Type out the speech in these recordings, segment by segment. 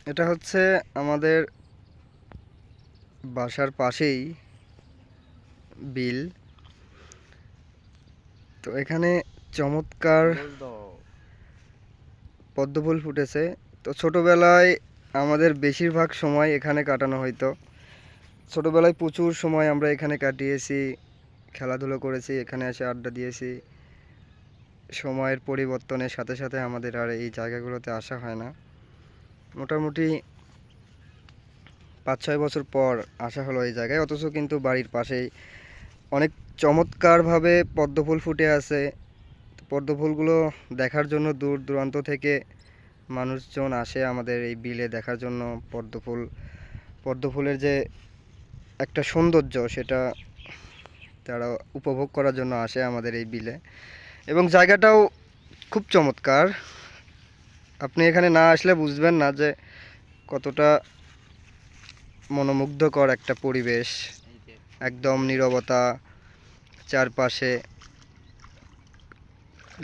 এটা হচ্ছে আমাদের বাসার পাশেই বিল। তো এখানে চমৎকার পদ্মফুল ফুটেছে। তো ছোটোবেলায় আমাদের বেশিরভাগ সময় এখানে কাটানো হইতো। ছোটোবেলায় প্রচুর সময় আমরা এখানে কাটিয়েছি, খেলাধুলো করেছি, এখানে এসে আড্ডা দিয়েছি। সময়ের পরিবর্তনের সাথে সাথে আমাদের আর এই জায়গাগুলোতে আসা হয় না। মোটামুটি 5-6 বছর পর আসা হলো এই জায়গায়, অথচ কিন্তু বাড়ির পাশেই অনেক চমৎকারভাবে পদ্মফুল ফুটে আছে। পদ্মফুলগুলো দেখার জন্য দূর দূরান্ত থেকে মানুষজন আসে আমাদের এই বিলে দেখার জন্য। পদ্মফুলের যে একটা সৌন্দর্য, সেটা তারা উপভোগ করার জন্য আসে আমাদের এই বিলে। এবং জায়গাটাও খুব চমৎকার। আপনি এখানে না আসলে বুঝবেন না যে কতটা মনোমুগ্ধকর একটা পরিবেশ। একদম নীরবতা, চারপাশে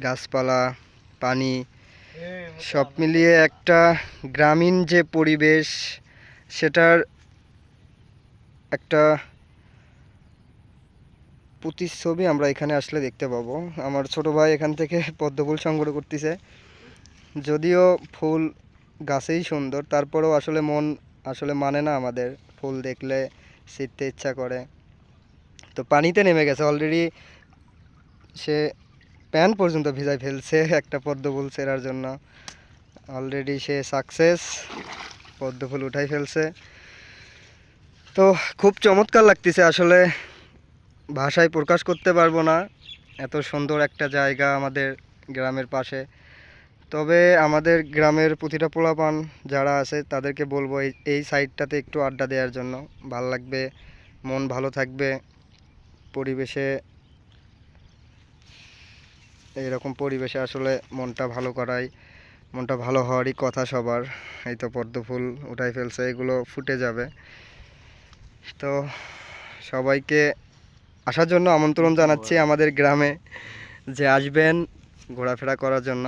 গাছপালা, পানি, সব মিলিয়ে একটা গ্রামীণ যে পরিবেশ, সেটার একটা প্রতিচ্ছবি আমরা এখানে আসলে দেখতে পাবো। আমার ছোট ভাই এখান থেকে পদ্মফুল সংগ্রহ করতেছে। যদিও ফুল গাছেই সুন্দর, তারপরেও আসলে মন মানে না আমাদের ফুল দেখলে ছিঁড়তে ইচ্ছা করে। তো পানিতে নেমে গেছে অলরেডি, সে প্যান্ট পর্যন্ত ভিজাই ফেলছে একটা পদ্মফুল ছেঁড়ার জন্য। অলরেডি সে সাকসেস, পদ্মফুল উঠাই ফেলছে। তো খুব চমৎকার লাগতেছে আসলে, ভাষায় প্রকাশ করতে পারবো না। এত সুন্দর একটা জায়গা আমাদের গ্রামের পাশে। তবে আমাদের গ্রামের প্রতিটা পোলাপান যারা আছে তাদেরকে বলবো এই সাইডটাতে একটু আড্ডা দেওয়ার জন্য। ভাল লাগবে, মন ভালো থাকবে। পরিবেশে, এইরকম পরিবেশে আসলে মনটা ভালো হওয়ারই কথা সবার। এই তো পদ্মফুল উঠাই ফেলছে, এগুলো ফুটে যাবে। তো সবাইকে আসার জন্য আমন্ত্রণ জানাচ্ছি আমাদের গ্রামে, যে আসবেন ঘোরাফেরা করার জন্য।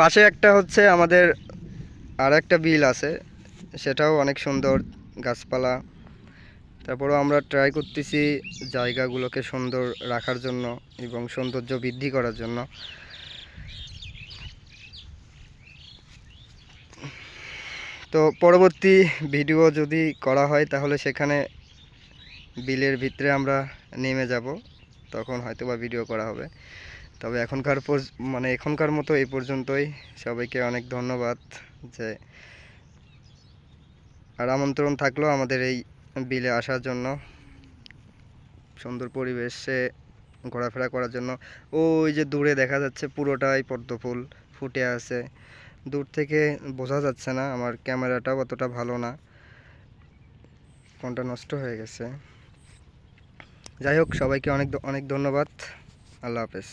পাশে একটা হচ্ছে আমাদের আর একটা বিল আছে, সেটাও অনেক সুন্দর, গাছপালা। তারপরেও আমরা ট্রাই করতেছি জায়গাগুলোকে সুন্দর রাখার জন্য এবং সৌন্দর্য বৃদ্ধি করার জন্য। তো পরবর্তী ভিডিও যদি করা হয় তাহলে সেখানে বিলের ভিতরে আমরা নেমে যাব, তখন হয়তো বা ভিডিও করা হবে। তবে এখনকার মতো এই পর্যন্তই। সবাইকে অনেক ধন্যবাদ। যে আর আমন্ত্রণ থাকলো আমাদের এই বিলে আসার জন্য, সুন্দর পরিবেশে ঘোরাফেরা করার জন্য। ওই যে দূরে দেখা যাচ্ছে পুরোটাই পদ্মফুল ফুটে আছে। দূর থেকে বোঝা যাচ্ছে না, আমার ক্যামেরাটাও অতটা ভালো না, ফোনটা নষ্ট হয়ে গেছে। যাই হোক, সবাইকে অনেক অনেক ধন্যবাদ। আল্লাহ হাফেজ।